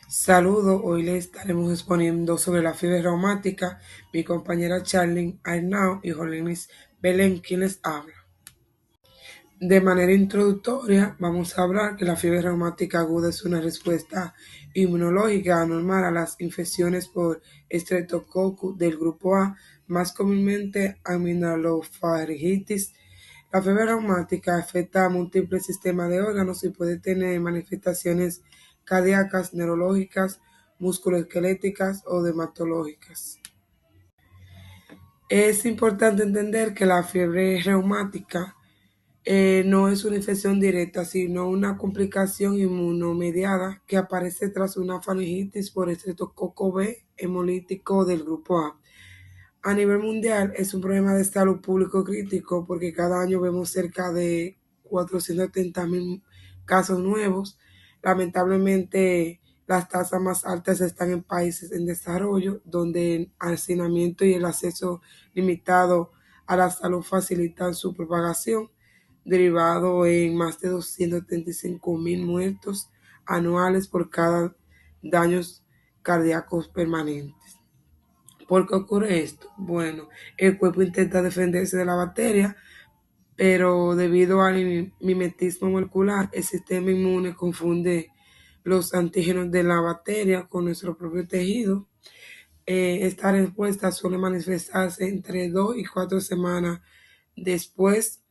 Saludos, hoy les estaremos exponiendo sobre la fiebre reumática. Mi compañera Charlene Arnau y Jolinis Belén, quien les habla. De manera introductoria, vamos a hablar que la fiebre reumática aguda es una respuesta inmunológica anormal a las infecciones por Streptococcus del grupo A, más comúnmente aminofaringitis. La fiebre reumática afecta a múltiples sistemas de órganos y puede tener manifestaciones cardíacas, neurológicas, musculoesqueléticas o dermatológicas. Es importante entender que la fiebre reumática no es una infección directa, sino una complicación inmunomediada que aparece tras una faringitis por estreptococo B hemolítico del grupo A. A nivel mundial es un problema de salud público crítico porque cada año vemos cerca de 470.000 casos nuevos. Lamentablemente, las tasas más altas están en países en desarrollo, donde el hacinamiento y el acceso limitado a la salud facilitan su propagación, derivado en más de 235.000 muertos anuales por cada daños cardíacos permanentes. ¿Por qué ocurre esto? Bueno, el cuerpo intenta defenderse de la bacteria, pero debido al mimetismo molecular, el sistema inmune confunde los antígenos de la bacteria con nuestro propio tejido. Esta respuesta suele manifestarse entre 2 y 4 semanas después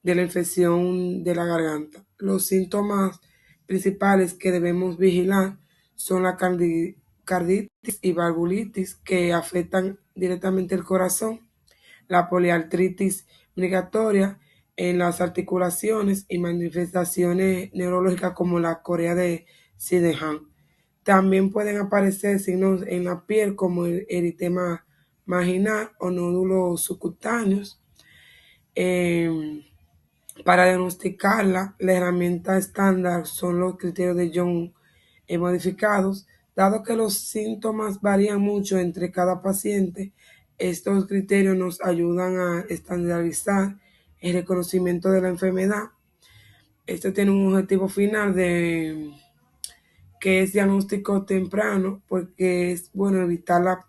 de la infección de la garganta. Los síntomas principales que debemos vigilar son la carditis y valvulitis, que afectan directamente el corazón, la poliartritis migratoria en las articulaciones y manifestaciones neurológicas como la corea de Sydenham. También pueden aparecer signos en la piel como el eritema marginal o nódulos subcutáneos. Eh, para diagnosticarla, la herramienta estándar son los criterios de Young modificados. Dado que los síntomas varían mucho entre cada paciente, estos criterios nos ayudan a estandarizar el reconocimiento de la enfermedad. Esto tiene un objetivo final de que es diagnóstico temprano, porque es bueno evitar la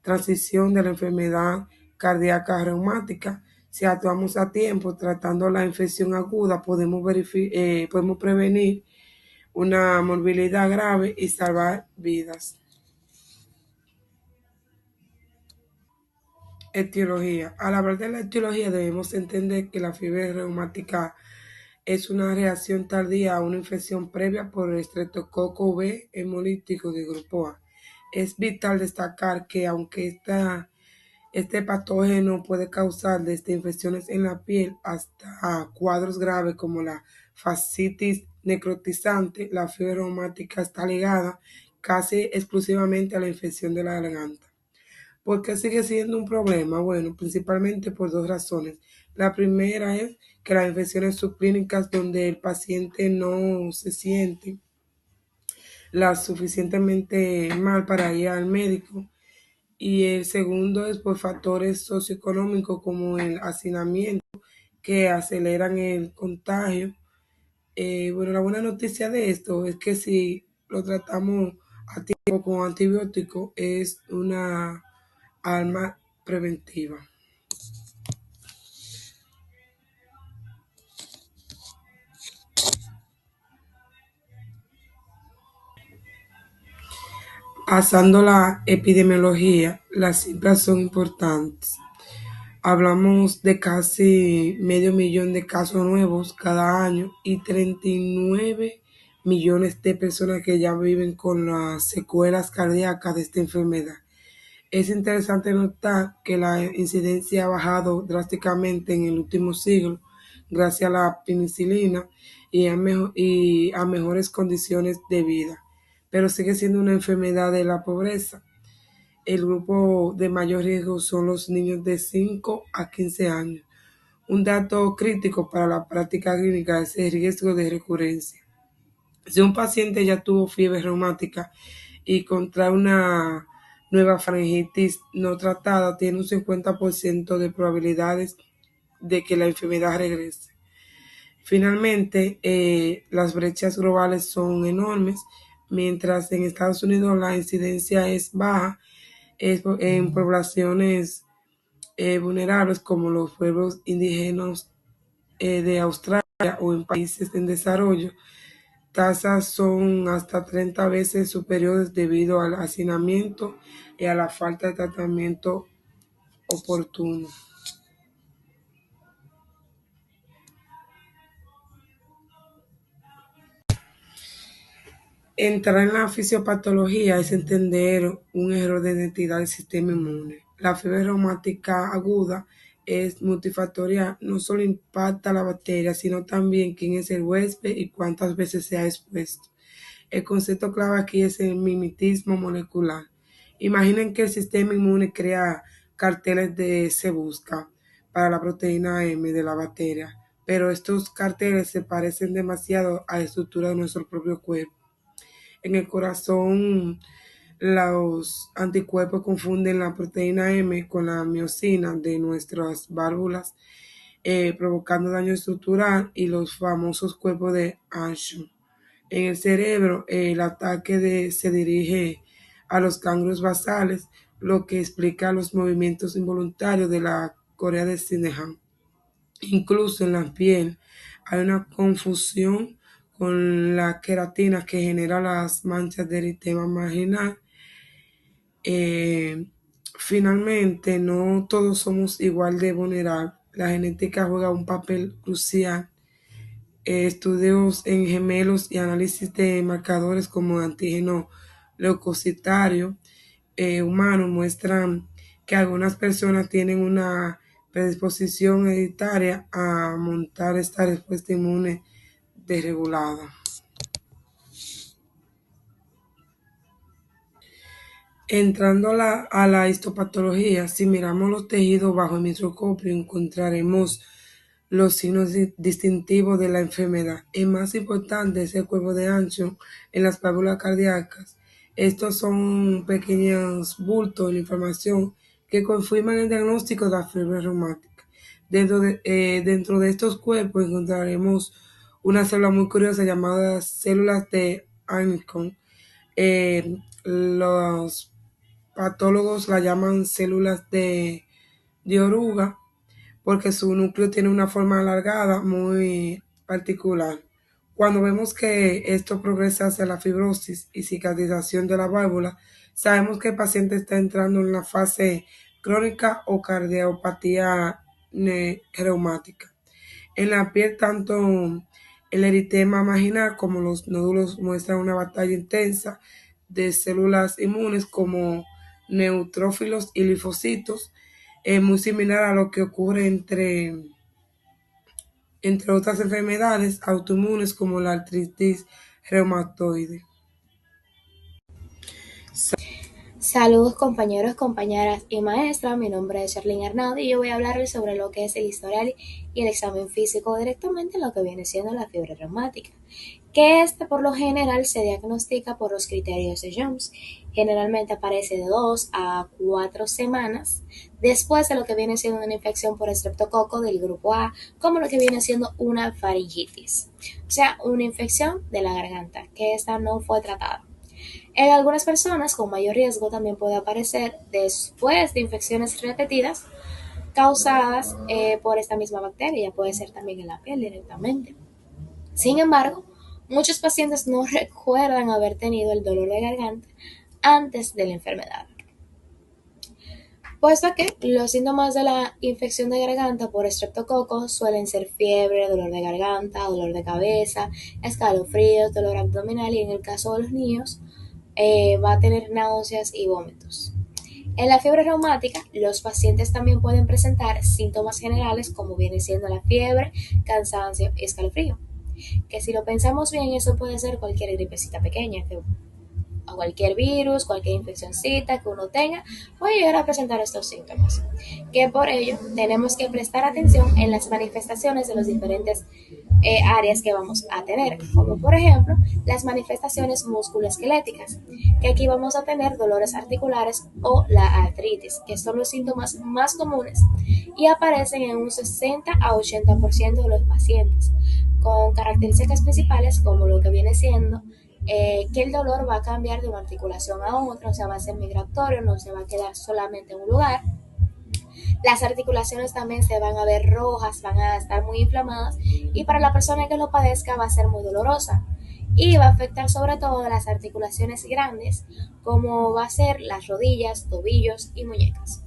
transición de la enfermedad cardíaca reumática. Si actuamos a tiempo tratando la infección aguda, podemos prevenir una morbilidad grave y salvar vidas. Etiología. Al hablar de la etiología debemos entender que la fiebre reumática es una reacción tardía a una infección previa por el estreptococo B hemolítico de grupo A. Es vital destacar que aunque este patógeno puede causar desde infecciones en la piel hasta cuadros graves como la fascitis necrotizante, la fiebre reumática está ligada casi exclusivamente a la infección de la garganta. ¿Por qué sigue siendo un problema? Bueno, principalmente por dos razones. La primera es que las infecciones subclínicas donde el paciente no se siente la suficientemente mal para ir al médico. Y el segundo es por factores socioeconómicos como el hacinamiento que aceleran el contagio. Bueno, la buena noticia de esto es que si lo tratamos a tiempo con antibióticos es una arma preventiva. Pasando la epidemiología, las cifras son importantes. Hablamos de casi medio millón de casos nuevos cada año y 39 millones de personas que ya viven con las secuelas cardíacas de esta enfermedad. Es interesante notar que la incidencia ha bajado drásticamente en el último siglo gracias a la penicilina y a mejores condiciones de vida, pero sigue siendo una enfermedad de la pobreza. El grupo de mayor riesgo son los niños de 5 a 15 años. Un dato crítico para la práctica clínica es el riesgo de recurrencia. Si un paciente ya tuvo fiebre reumática y contrae una nueva faringitis no tratada, tiene un 50% de probabilidades de que la enfermedad regrese. Finalmente, las brechas globales son enormes. mientras en Estados Unidos la incidencia es baja en poblaciones vulnerables como los pueblos indígenas de Australia o en países en desarrollo. Tasas son hasta 30 veces superiores debido al hacinamiento y a la falta de tratamiento oportuno. Entrar en la fisiopatología es entender un error de identidad del sistema inmune. La fiebre reumática aguda es multifactorial, no solo impacta a la bacteria, sino también quién es el huésped y cuántas veces se ha expuesto. El concepto clave aquí es el mimetismo molecular. Imaginen que el sistema inmune crea carteles de se busca para la proteína M de la bacteria, pero estos carteles se parecen demasiado a la estructura de nuestro propio cuerpo. En el corazón, los anticuerpos confunden la proteína M con la miocina de nuestras válvulas, provocando daño estructural y los famosos cuerpos de Aschum. En el cerebro, el ataque se dirige a los ganglios basales, lo que explica los movimientos involuntarios de la correa de Sydenham. Incluso en la piel hay una confusión con la queratina que genera las manchas de eritema marginal. Eh, Finalmente, no todos somos igual de vulnerables. La genética juega un papel crucial. Estudios en gemelos y análisis de marcadores como antígeno leucocitario humano muestran que algunas personas tienen una predisposición hereditaria a montar esta respuesta inmune desregulada. Entrando a la histopatología, si miramos los tejidos bajo el microscopio, encontraremos los signos distintivos de la enfermedad. El más importante es el cuerpo de ancho en las válvulas cardíacas. Estos son pequeños bultos de información que confirman el diagnóstico de la fiebre reumática. Dentro de estos cuerpos encontraremos una célula muy curiosa llamada células de Ankon. Los patólogos la llaman células de oruga porque su núcleo tiene una forma alargada muy particular. Cuando vemos que esto progresa hacia la fibrosis y cicatrización de la válvula, sabemos que el paciente está entrando en la fase crónica o cardiopatía reumática. En la piel, tanto el eritema marginal como los nódulos muestran una batalla intensa de células inmunes como neutrófilos y linfocitos, muy similar a lo que ocurre entre otras enfermedades autoinmunes como la artritis reumatoide. Saludos compañeros, compañeras y maestras, mi nombre es Charlene Arnaud y yo voy a hablarles sobre lo que es el historial y el examen físico directamente en lo que viene siendo la fiebre reumática, que por lo general se diagnostica por los criterios de Jones. Generalmente aparece de 2 a 4 semanas después de lo que viene siendo una infección por estreptococo del grupo A, como lo que viene siendo una faringitis, o sea, una infección de la garganta, que esta no fue tratada. En algunas personas con mayor riesgo también puede aparecer después de infecciones repetidas causadas por esta misma bacteria, puede ser también en la piel directamente. Sin embargo, muchos pacientes no recuerdan haber tenido el dolor de garganta antes de la enfermedad. Puesto que los síntomas de la infección de garganta por estreptococo suelen ser fiebre, dolor de garganta, dolor de cabeza, escalofríos, dolor abdominal y en el caso de los niños, va a tener náuseas y vómitos. En la fiebre reumática, los pacientes también pueden presentar síntomas generales como viene siendo la fiebre, cansancio y escalofrío. Que si lo pensamos bien, eso puede ser cualquier gripecita pequeña, o cualquier virus, cualquier infeccióncita que uno tenga, puede llegar a presentar estos síntomas. Que por ello tenemos que prestar atención en las manifestaciones de los diferentes áreas que vamos a tener, como por ejemplo las manifestaciones musculoesqueléticas, que aquí vamos a tener dolores articulares o la artritis, que son los síntomas más comunes y aparecen en un 60 a 80% de los pacientes, con características principales como lo que viene siendo que el dolor va a cambiar de una articulación a otra, o sea, va a ser migratorio, no se va a quedar solamente en un lugar. Las articulaciones también se van a ver rojas, van a estar muy inflamadas y para la persona que lo padezca va a ser muy dolorosa y va a afectar sobre todo las articulaciones grandes como va a ser las rodillas, tobillos y muñecas.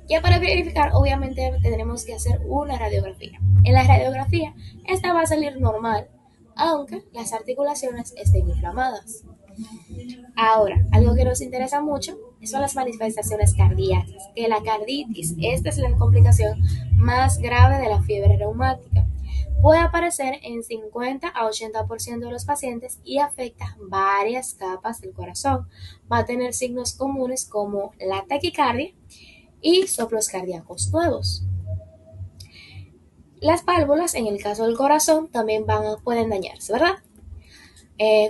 Ya para verificar, obviamente tendremos que hacer una radiografía. En la radiografía, esta va a salir normal, aunque las articulaciones estén inflamadas. Ahora, algo que nos interesa mucho son las manifestaciones cardíacas, que la carditis, esta es la complicación más grave de la fiebre reumática. Puede aparecer en 50 a 80% de los pacientes y afecta varias capas del corazón. Va a tener signos comunes como la taquicardia y soplos cardíacos nuevos. Las válvulas, en el caso del corazón, también pueden dañarse, ¿verdad?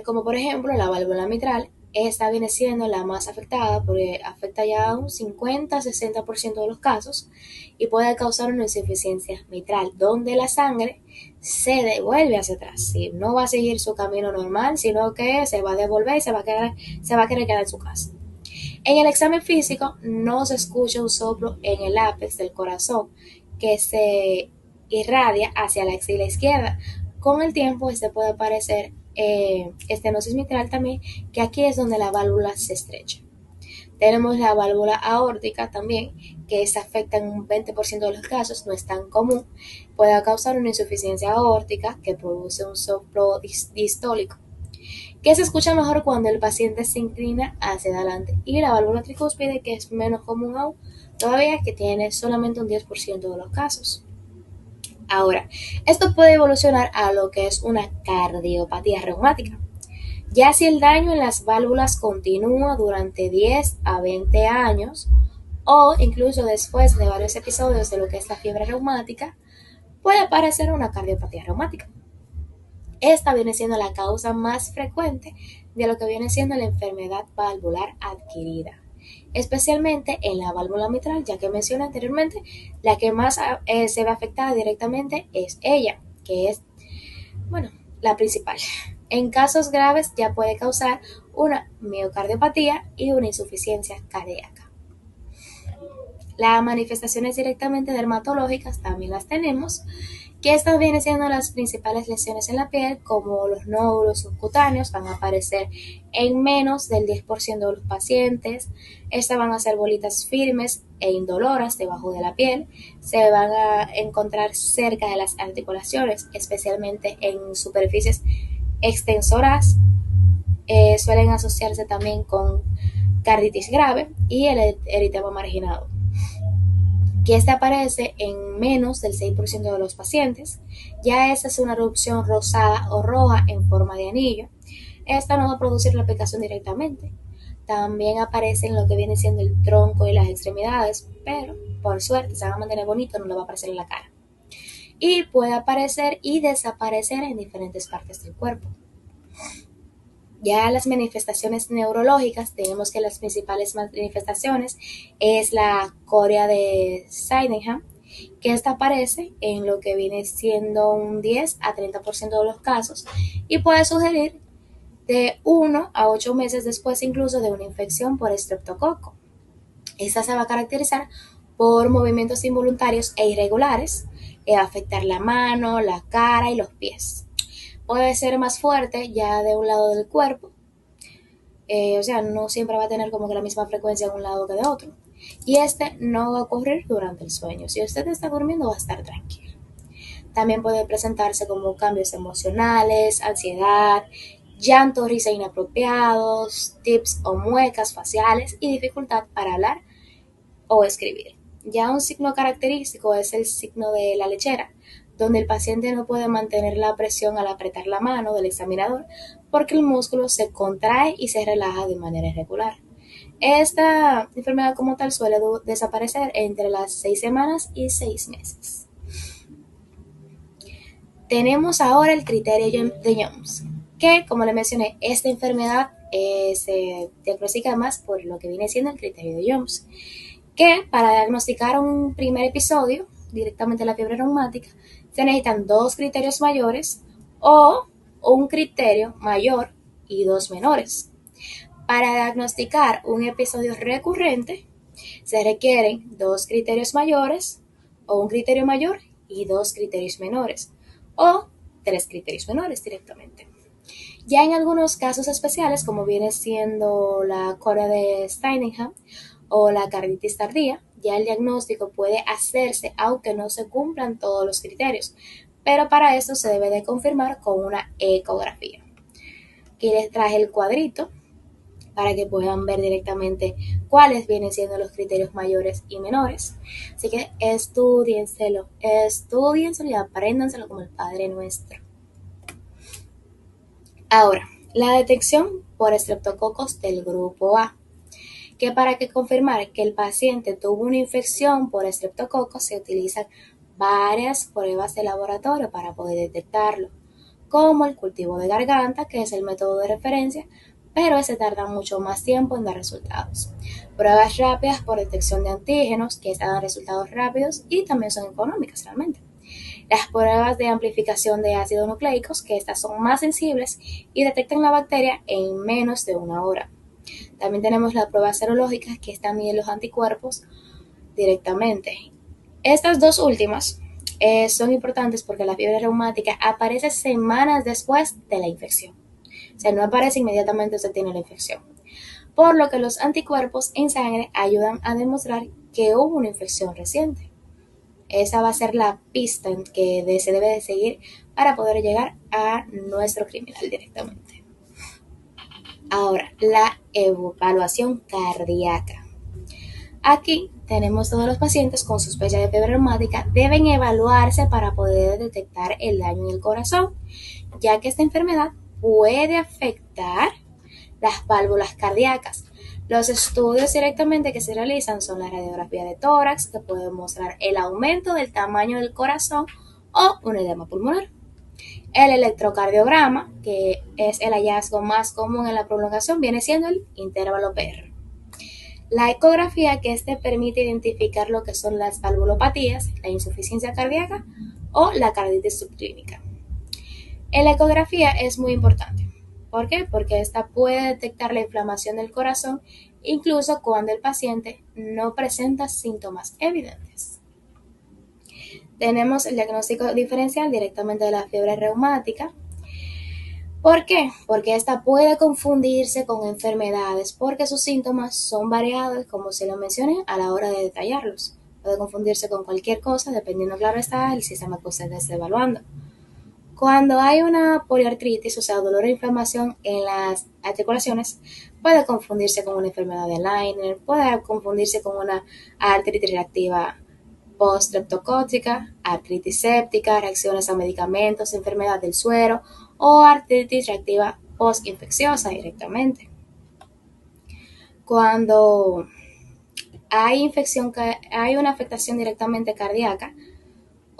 Como por ejemplo la válvula mitral, esta viene siendo la más afectada porque afecta ya a un 50-60% de los casos y puede causar una insuficiencia mitral, donde la sangre se devuelve hacia atrás. ¿Sí? No va a seguir su camino normal, sino que se va a devolver y se va a querer quedar en su casa. En el examen físico no se escucha un soplo en el ápex del corazón que se irradia hacia la axila izquierda. Con el tiempo este puede aparecer estenosis mitral también, que aquí es donde la válvula se estrecha. Tenemos la válvula aórtica también, que esta afecta en un 20% de los casos, no es tan común. Puede causar una insuficiencia aórtica que produce un soplo distólico, que se escucha mejor cuando el paciente se inclina hacia adelante. Y la válvula tricúspide, que es menos común aún, todavía que tiene solamente un 10% de los casos. Ahora, esto puede evolucionar a lo que es una cardiopatía reumática. Ya si el daño en las válvulas continúa durante 10 a 20 años o incluso después de varios episodios de lo que es la fiebre reumática, puede aparecer una cardiopatía reumática. Esta viene siendo la causa más frecuente de lo que viene siendo la enfermedad valvular adquirida, especialmente en la válvula mitral, ya que mencioné anteriormente, la que más se ve afectada directamente es ella, que es, bueno, la principal. En casos graves ya puede causar una miocardiopatía y una insuficiencia cardíaca. Las manifestaciones directamente dermatológicas también las tenemos, que estas vienen siendo las principales lesiones en la piel, como los nódulos subcutáneos, van a aparecer en menos del 10% de los pacientes. Estas van a ser bolitas firmes e indoloras debajo de la piel. Se van a encontrar cerca de las articulaciones, especialmente en superficies extensoras. Suelen asociarse también con carditis grave y el eritema marginado, que este aparece en menos del 6% de los pacientes. Ya esa es una erupción rosada o roja en forma de anillo. Esta no va a producir la aplicación directamente. También aparece en lo que viene siendo el tronco y las extremidades, pero por suerte se va a mantener bonito, no le va a aparecer en la cara. Y puede aparecer y desaparecer en diferentes partes del cuerpo. Ya las manifestaciones neurológicas, tenemos que las principales manifestaciones es la corea de Sydenham, que esta aparece en lo que viene siendo un 10 a 30% de los casos y puede sugerir de 1 a 8 meses después incluso de una infección por estreptococo. Esta se va a caracterizar por movimientos involuntarios e irregulares, afectar la mano, la cara y los pies. Puede ser más fuerte ya de un lado del cuerpo, o sea, no siempre va a tener como que la misma frecuencia de un lado que de otro. Y este no va a ocurrir durante el sueño. Si usted está durmiendo, va a estar tranquilo. También puede presentarse como cambios emocionales, ansiedad, llanto, risa inapropiados, tics o muecas faciales y dificultad para hablar o escribir. Ya un signo característico es el signo de la lechera, donde el paciente no puede mantener la presión al apretar la mano del examinador porque el músculo se contrae y se relaja de manera irregular. Esta enfermedad como tal suele desaparecer entre las 6 semanas y 6 meses. Tenemos ahora el criterio de Jones, que como le mencioné, esta enfermedad se diagnostica más por lo que viene siendo el criterio de Jones, que para diagnosticar un primer episodio directamente la fiebre reumática se necesitan 2 criterios mayores o un criterio mayor y 2 menores. Para diagnosticar un episodio recurrente, se requieren 2 criterios mayores o un criterio mayor y 2 criterios menores o 3 criterios menores directamente. Ya en algunos casos especiales, como viene siendo la corea de Steiningham o la carditis tardía, ya el diagnóstico puede hacerse aunque no se cumplan todos los criterios, pero para eso se debe de confirmar con una ecografía. Aquí les traje el cuadrito para que puedan ver directamente cuáles vienen siendo los criterios mayores y menores. Así que estudienselo y apréndanselo como el Padre Nuestro. Ahora, la detección por estreptococos del grupo A, que para que confirmar que el paciente tuvo una infección por estreptococos se utilizan varias pruebas de laboratorio para poder detectarlo, como el cultivo de garganta, que es el método de referencia, pero ese tarda mucho más tiempo en dar resultados. Pruebas rápidas por detección de antígenos, que dan resultados rápidos y también son económicas realmente. Las pruebas de amplificación de ácidos nucleicos, que estas son más sensibles y detectan la bacteria en menos de una hora. También tenemos las pruebas serológicas, que están miden los anticuerpos directamente. Estas dos últimas son importantes porque la fiebre reumática aparece semanas después de la infección. O sea, no aparece inmediatamente usted tiene la infección. Por lo que los anticuerpos en sangre ayudan a demostrar que hubo una infección reciente. Esa va a ser la pista que se debe de seguir para poder llegar a nuestro criminal directamente. Ahora, la evaluación cardíaca. Aquí tenemos todos los pacientes con sospecha de fiebre reumática deben evaluarse para poder detectar el daño en el corazón, ya que esta enfermedad puede afectar las válvulas cardíacas. Los estudios directamente que se realizan son la radiografía de tórax, que puede mostrar el aumento del tamaño del corazón o un edema pulmonar. El electrocardiograma, que es el hallazgo más común en la prolongación, viene siendo el intervalo PR. La ecografía, que permite identificar lo que son las valvulopatías, la insuficiencia cardíaca o la carditis subclínica. En la ecografía es muy importante. ¿Por qué? Porque esta puede detectar la inflamación del corazón incluso cuando el paciente no presenta síntomas evidentes. Tenemos el diagnóstico diferencial directamente de la fiebre reumática. ¿Por qué? Porque esta puede confundirse con enfermedades porque sus síntomas son variados, como se lo mencioné, a la hora de detallarlos. Puede confundirse con cualquier cosa dependiendo, claro está, el sistema que usted esté evaluando. Cuando hay una poliartritis, o sea, dolor e inflamación en las articulaciones, puede confundirse con una enfermedad de Leiner, puede confundirse con una artritis reactiva post-streptocócica, artritis séptica, reacciones a medicamentos, enfermedad del suero o artritis reactiva post-infecciosa directamente. Cuando hay una afectación directamente cardíaca,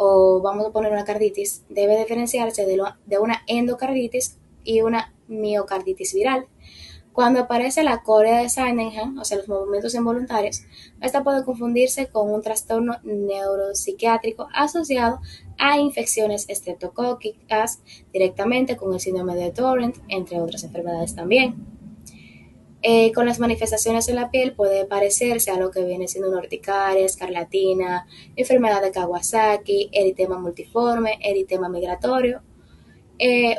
o vamos a poner una carditis, debe diferenciarse de una endocarditis y una miocarditis viral. Cuando aparece la corea de Steiningham, o sea, los movimientos involuntarios, esta puede confundirse con un trastorno neuropsiquiátrico asociado a infecciones estreptocócicas directamente con el síndrome de Torrent, entre otras enfermedades también. Con las manifestaciones en la piel puede parecerse a lo que viene siendo una urticaria, escarlatina, enfermedad de Kawasaki, eritema multiforme, eritema migratorio,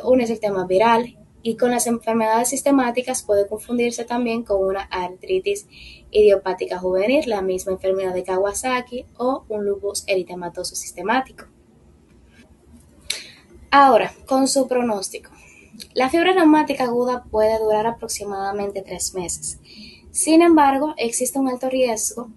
un sistema viral, y con las enfermedades sistemáticas puede confundirse también con una artritis idiopática juvenil, la misma enfermedad de Kawasaki o un lupus eritematoso sistemático. Ahora, con su pronóstico. La fiebre reumática aguda puede durar aproximadamente 3 meses. Sin embargo, existe un alto riesgo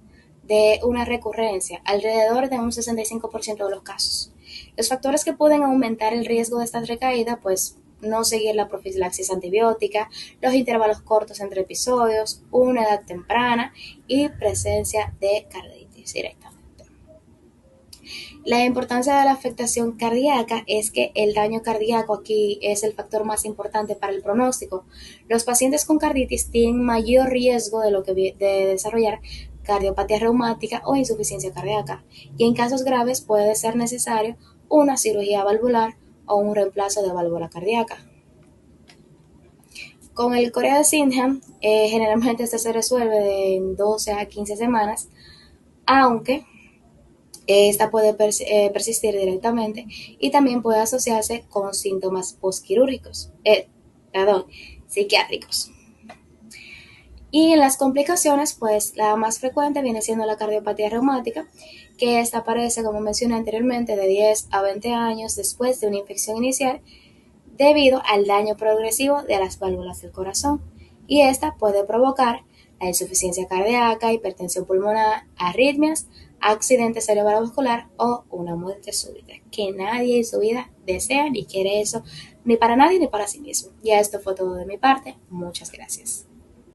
de una recurrencia, alrededor de un 65% de los casos. Los factores que pueden aumentar el riesgo de esta recaída, pues no seguir la profilaxis antibiótica, los intervalos cortos entre episodios, una edad temprana y presencia de carditis directamente. La importancia de la afectación cardíaca es que el daño cardíaco aquí es el factor más importante para el pronóstico. Los pacientes con carditis tienen mayor riesgo de desarrollar cardiopatía reumática o insuficiencia cardíaca, y en casos graves puede ser necesario una cirugía valvular o un reemplazo de válvula cardíaca. Con el Corea de Sydenham, generalmente este se resuelve de 12 a 15 semanas, aunque esta puede persistir directamente y también puede asociarse con síntomas postquirúrgicos, perdón, psiquiátricos. Y en las complicaciones, pues la más frecuente viene siendo la cardiopatía reumática, que esta aparece, como mencioné anteriormente, de 10 a 20 años después de una infección inicial debido al daño progresivo de las válvulas del corazón. Y esta puede provocar la insuficiencia cardíaca, hipertensión pulmonar, arritmias, accidente cerebrovascular o una muerte súbita, que nadie en su vida desea ni quiere eso, ni para nadie ni para sí mismo. Ya esto fue todo de mi parte. Muchas gracias.